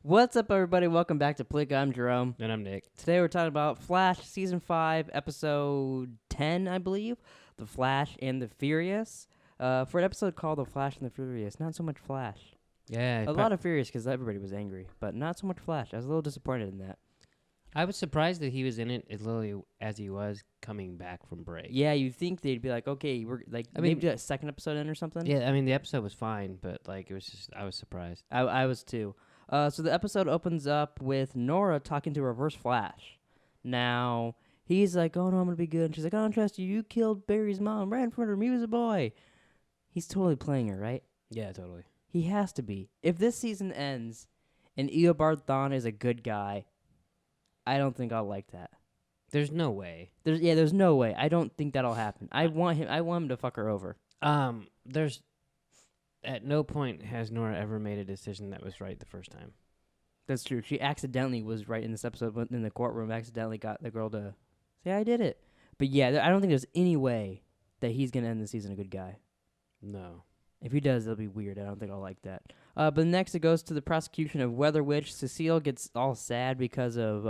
What's up, everybody? Welcome back to Pleeka. I'm Jerome. And I'm Nick. Today we're talking about Flash Season 5, Episode 10, I believe. The Flash and the Furious. For an episode called The Flash and the Furious, not so much Flash. Yeah. A lot of Furious because everybody was angry, but not so much Flash. I was a little disappointed in that. I was surprised that he was in it as literally as he was coming back from break. Yeah, you'd think they'd be like, okay, we're like, maybe do that second episode in or something. Yeah, I mean, the episode was fine, but like it was just, I was surprised. I was too. So the episode opens up with Nora talking to Reverse Flash. Now, he's like, oh no, I'm going to be good. And she's like, I don't trust you. You killed Barry's mom right in front of her. He was a boy. He's totally playing her, right? Yeah, totally. He has to be. If this season ends and Eobard Thawne is a good guy, I don't think I'll like that. There's no way. There's no way. I don't think that'll happen. I want him to fuck her over. There's at no point has Nora ever made a decision that was right the first time. That's true. She accidentally was right in this episode in the courtroom. Accidentally got the girl to say, I did it. But yeah, I don't think there's any way that he's going to end the season a good guy. No. If he does, it'll be weird. I don't think I'll like that. But next it goes to the prosecution of Weather Witch. Cecile gets all sad because of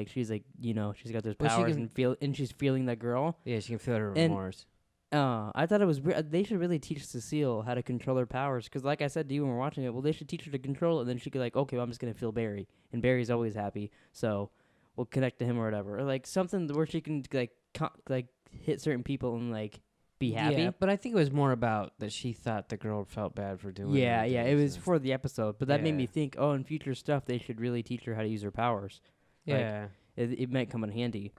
she's like, she's got those powers and she's feeling that girl. Yeah, she can feel her remorse. I thought it was they should really teach Cecile how to control her powers because, like I said to you when we were watching it, well, they should teach her to control it, and then she could like, okay, well, I'm just gonna feel Barry, and Barry's always happy, so we'll connect to him or whatever, or like something where she can like hit certain people and like be happy. Yeah, but I think it was more about that she thought the girl felt bad for doing it. Yeah, it was for the episode, but that made Yeah. me think, oh, in future stuff, they should really teach her how to use her powers. Yeah. It might come in handy.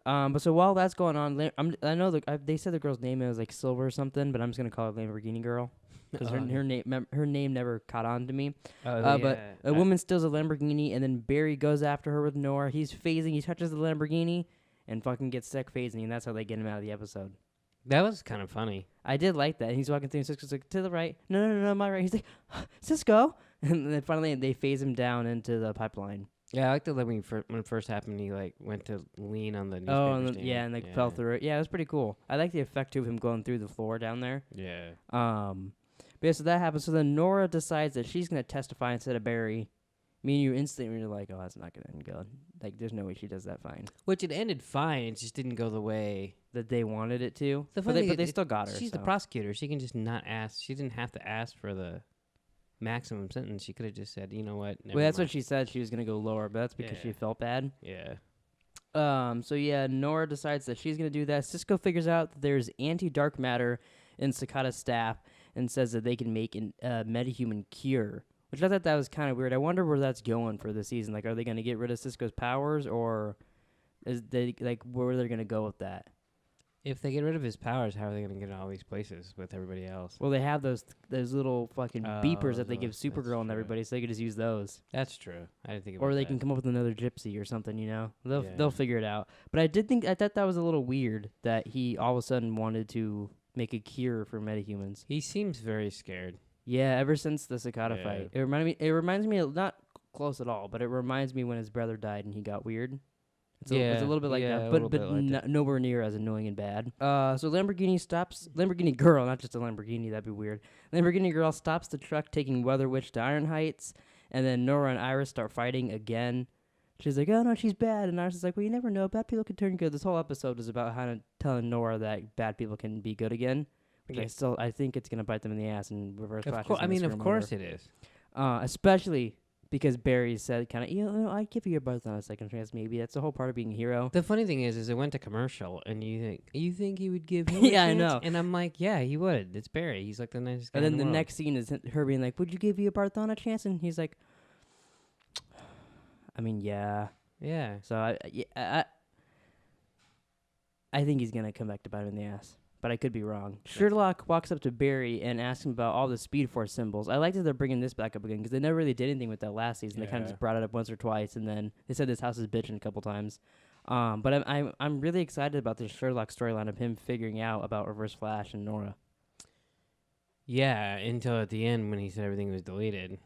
But so while that's going on, I know they said the girl's name is like Silver or something, but I'm just gonna call her Lamborghini Girl because her name never caught on to me. But a woman steals a Lamborghini, and then Barry goes after her with Nora. He's phasing. He touches the Lamborghini, and fucking gets sick phasing, and that's how they get him out of the episode. That was kind of funny. I did like that. He's walking through, and Cisco's like, to the right. No, my right. He's like, Cisco, and then finally they phase him down into the pipeline. Yeah, I liked it when it first happened. He like went to lean on the newspaper stand. Yeah, and like fell through it. Yeah, it was pretty cool. I like the effect of him going through the floor down there. Yeah. But yeah, so that happens. So then Nora decides that she's gonna testify instead of Barry. Me and you instantly were like, oh, that's not gonna end good. Like, there's no way she does that fine. Which it ended fine. It just didn't go the way that they wanted it to. But they still got her. She's the prosecutor. She can just not ask. She didn't have to ask for the maximum sentence. She could have just said, you know what? Well, that's what she said. She was gonna go lower, but that's because she felt bad. Yeah. So yeah, Nora decides that she's gonna do that. Cisco figures out that there's anti-dark matter in Cicada's staff and says that they can make a metahuman cure. Which I thought that was kind of weird. I wonder where that's going for the season. Like, are they gonna get rid of Cisco's powers, or is they like where they're gonna go with that? If they get rid of his powers, how are they going to get all these places with everybody else? Well, they have those little fucking beepers that they give Supergirl and everybody, so they could just use those. That's true. I didn't think about that. Or they can come up with another gypsy or something, They'll figure it out. But I thought that was a little weird that he all of a sudden wanted to make a cure for metahumans. He seems very scared. Yeah, ever since the Cicada fight. It reminds me of, not close at all, but it reminds me when his brother died and he got weird. It's a little bit like that, but nowhere near as annoying and bad. So Lamborghini Girl, not just a Lamborghini, that'd be weird. Lamborghini Girl stops the truck taking Weather Witch to Iron Heights, and then Nora and Iris start fighting again. She's like, oh no, she's bad, and Iris is like, well, you never know, bad people can turn good. This whole episode is about telling Nora that bad people can be good again. Which I think it's gonna bite them in the ass and reverse. Of course it is. Especially because Barry said kind of, I'd give you your birth on a second chance, maybe. That's the whole part of being a hero. The funny thing is it went to commercial, and you think he would give him yeah, a chance? I know. And I'm like, yeah, he would. It's Barry. He's like the nicest guy. And then in the the world. next scene is her being like, would you give your Barthon a chance? And he's like, I mean, yeah. Yeah. So I think he's going to come back to bite him in the ass. But I could be wrong. Sherlock walks up to Barry and asks him about all the Speed Force symbols. I like that they're bringing this back up again because they never really did anything with that last season. They kind of just brought it up once or twice, and then they said this house is bitching a couple times. But I'm really excited about this Sherlock storyline of him figuring out about Reverse Flash and Nora. Yeah, until at the end when he said everything was deleted.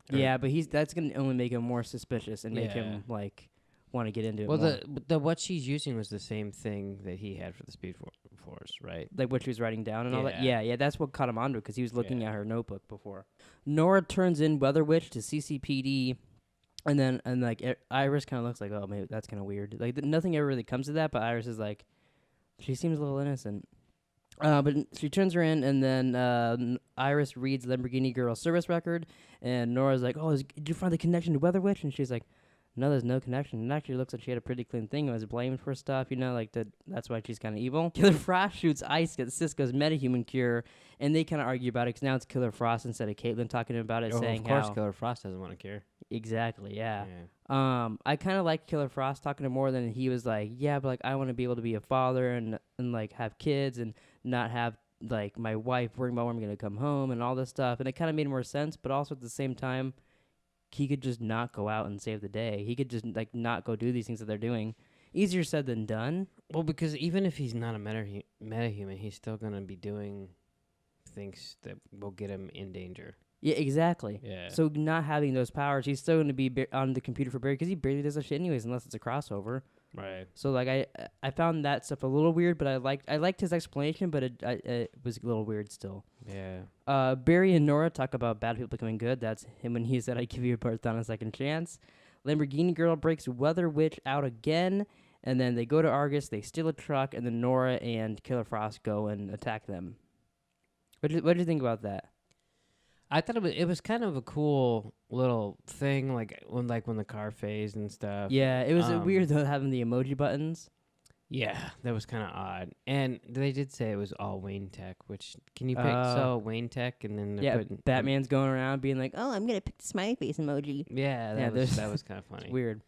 Yeah, but that's gonna only make him more suspicious and make him like want to get into it. Well, more. the what she's using was the same thing that he had for the Speed Force, right? Like what she was writing down and all that. Yeah, that's what caught him onto it because he was looking at her notebook before. Nora turns in Weather Witch to CCPD And then Iris kind of looks like, oh, maybe that's kind of weird. Like nothing ever really comes to that, but Iris is like, she seems a little innocent. But she turns her in, and then Iris reads Lamborghini Girl service record, and Nora's like, oh, did you find the connection to Weather Witch? And she's like, no, there's no connection. It actually looks like she had a pretty clean thing. It was blamed for stuff, that's why she's kind of evil. Killer Frost shoots ice at Cisco's metahuman cure, and they kind of argue about it, because now it's Killer Frost instead of Caitlin talking about it, saying how... Of course Killer Frost doesn't want to cure. Exactly, yeah. I kind of like Killer Frost talking to more than he was like, yeah, but, like, I want to be able to be a father and like, have kids and not have, like, my wife worrying about when I'm going to come home and all this stuff. And it kind of made more sense, but also at the same time, he could just not go out and save the day. He could just, like, not go do these things that they're doing. Easier said than done. Well, because even if he's not a metahuman, he's still going to be doing things that will get him in danger. Yeah, exactly. Yeah. So not having those powers, he's still going to be on the computer for Barry, because he barely does that shit anyways, unless it's a crossover. Right. So, like, I found that stuff a little weird, but I liked his explanation, but it was a little weird still. Yeah. Barry and Nora talk about bad people becoming good. That's him when he said, I give you a birth on a second chance. Lamborghini Girl breaks Weather Witch out again, and then they go to Argus, they steal a truck, and then Nora and Killer Frost go and attack them. What did you think about that? I thought it was kind of a cool little thing, like when the car phased and stuff. Yeah, it was weird though having the emoji buttons. Yeah, that was kind of odd. And they did say it was all Wayne Tech, which can you pick? So Wayne Tech, and then Batman's going around being like, "Oh, I'm gonna pick the smiley face emoji." Yeah, that was kind of funny. Weird.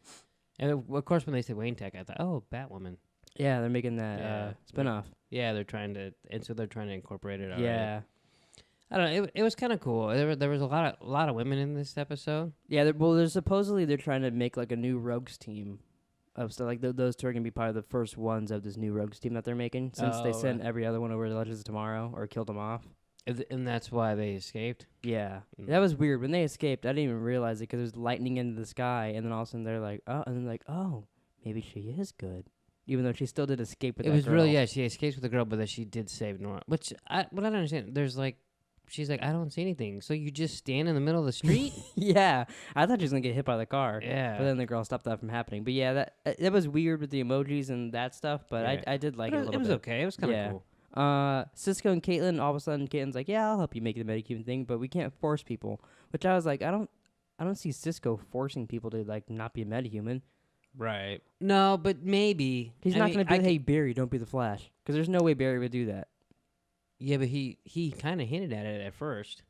And of course, when they said Wayne Tech, I thought, oh, Batwoman. Yeah, they're making that spinoff. Yeah, they're trying to incorporate it. Already. Yeah. I don't know. It was kind of cool. There was a lot of women in this episode. Yeah, they're supposedly they're trying to make like a new Rogues team of stuff. Like those two are gonna be part of the first ones of this new Rogues team that they're making, since they sent every other one over to Legends of Tomorrow or killed them off. And that's why they escaped. Yeah, that was weird. When they escaped, I didn't even realize it because it was lightning into the sky, and then all of a sudden they're like, oh, maybe she is good. Even though she still did escape with that girl. It was really, she escapes with the girl, but then she did save Nora. What I don't understand, there's like, she's like, I don't see anything. So you just stand in the middle of the street? Yeah. I thought she was going to get hit by the car. Yeah. But then the girl stopped that from happening. But yeah, that was weird with the emojis and that stuff, but I did like it a little bit. It was okay. It was kind of cool. Cisco and Caitlin, all of a sudden, Caitlin's like, yeah, I'll help you make the Medicuban thing, but we can't force people. Which I was like, I don't see Cisco forcing people to, like, not be a metahuman. Right. No, but maybe. He's not going to be, hey, Barry, don't be the Flash. Because there's no way Barry would do that. Yeah, but he kind of hinted at it at first.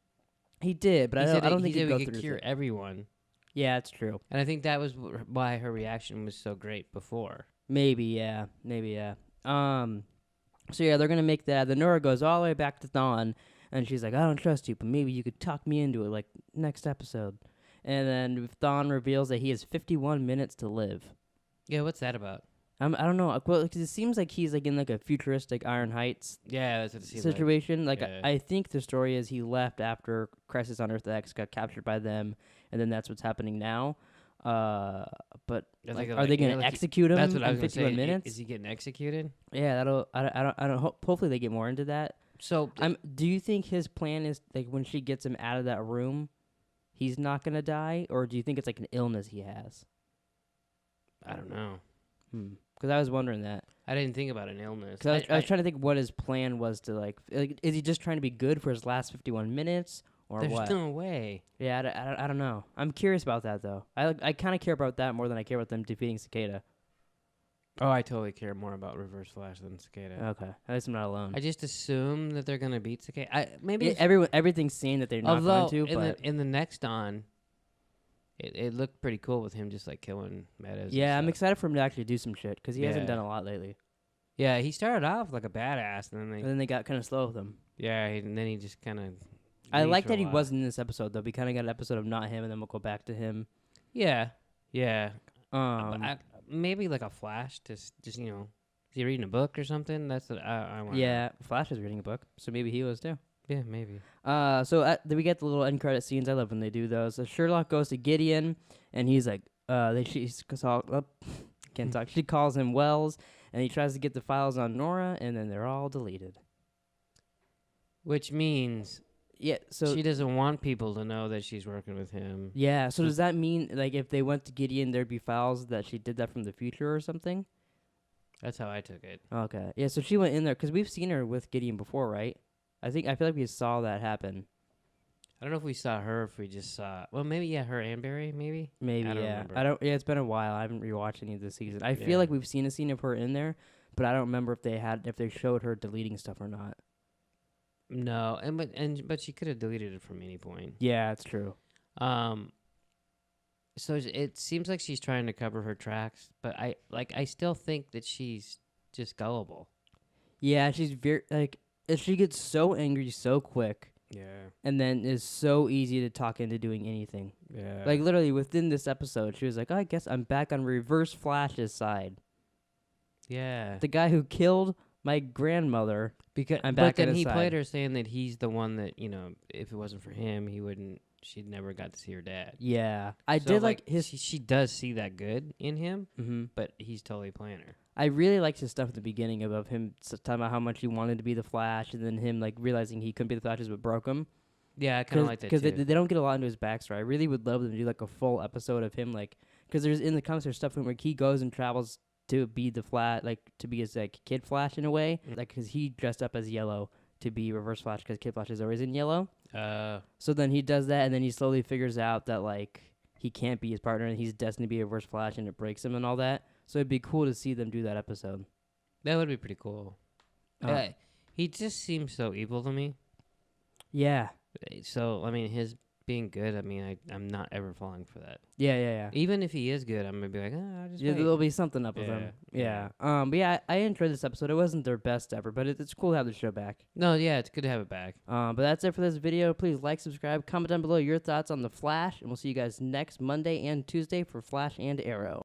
He did, but I don't think he could cure everyone. Yeah, it's true. And I think that was why her reaction was so great before. Maybe, yeah. So yeah, they're gonna make that. The Nora goes all the way back to Thawne, and she's like, I don't trust you, but maybe you could talk me into it, like next episode. And then Thawne reveals that he has 51 minutes to live. Yeah, what's that about? I don't know. Well, because it seems like he's like in like a futuristic Iron Heights that's what it seems situation. Like I think the story is he left after Crisis on Earth X got captured by them, and then that's what's happening now. But are they going to execute him? That's what I was in 51 minutes? Is he getting executed? Yeah, that'll. I don't. Hopefully they get more into that. So do you think his plan is like when she gets him out of that room, he's not going to die, or do you think it's like an illness he has? I don't know. Because I was wondering that. I didn't think about an illness. Because I was trying to think what his plan was to like. Is he just trying to be good for his last 51 minutes, or There's what? There's no way. Yeah, I don't know. I'm curious about that though. I kind of care about that more than I care about them defeating Cicada. Oh, I totally care more about Reverse Flash than Cicada. Okay, at least I'm not alone. I just assume that they're gonna beat Cicada. Everything's saying that they're not going to. But in the next on. It looked pretty cool with him just like killing metas. Yeah, I'm excited for him to actually do some shit because he hasn't done a lot lately. Yeah, he started off like a badass, and then they got kind of slow with him. Yeah, and then he just kind of. I like that he wasn't in this episode though. We kind of got an episode of not him, and then we'll go back to him. Yeah. Maybe like a Flash, just is he reading a book or something? That's what I want. Yeah, Flash is reading a book, so maybe he was too. Yeah, maybe. So we get the little end credit scenes. I love when they do those. So Sherlock goes to Gideon, and he's like, can't talk. She calls him Wells, and he tries to get the files on Nora, and then they're all deleted. Which means Yeah, so she doesn't want people to know that she's working with him. Yeah, so does that mean, like, if they went to Gideon, there'd be files that she did that from the future or something? That's how I took it. Okay. Yeah, so she went in there, because we've seen her with Gideon before, right? I feel like we saw that happen. I don't know if we saw her, if we just saw... Well, maybe, her and Barry, maybe? Maybe, I don't remember. Yeah, it's been a while. I haven't rewatched any of this season. I feel like we've seen a scene of her in there, but I don't remember if they showed her deleting stuff or not. No, but she could have deleted it from any point. Yeah, it's true. So it seems like she's trying to cover her tracks, but I still think that she's just gullible. Yeah, she's very she gets so angry so quick. Yeah. And then is so easy to talk into doing anything. Yeah. Like literally within this episode, she was like, "Oh, I guess I'm back on Reverse Flash's side." Yeah. The guy who killed my grandmother. Because I'm back but then on his he side. played her saying that he's the one that, if it wasn't for him, she'd never got to see her dad. Yeah. I did like his... She does see that good in him, mm-hmm. but he's totally playing her. I really liked his stuff at the beginning about him talking about how much he wanted to be the Flash, and then him like realizing he couldn't be the Flash is what broke him. Yeah, I kind of like that too. Because they don't get a lot into his backstory. I really would love them to do like a full episode of him, like, because there's in the comics there's stuff where he goes and travels to be the Flash, like to be his like Kid Flash in a way, like because he dressed up as yellow to be Reverse Flash because Kid Flash is always in yellow. So then he does that, and then he slowly figures out that like he can't be his partner, and he's destined to be a Reverse Flash, and it breaks him and all that. So it'd be cool to see them do that episode. That would be pretty cool. He just seems so evil to me. Yeah. So I mean, his being good. I mean, I'm not ever falling for that. Yeah. Even if he is good, I'm gonna be like, I'll just wait. There'll be something up with him. Yeah. But yeah, I enjoyed this episode. It wasn't their best ever, but it's cool to have the show back. No, yeah, it's good to have it back. But that's it for this video. Please like, subscribe, comment down below your thoughts on the Flash, and we'll see you guys next Monday and Tuesday for Flash and Arrow.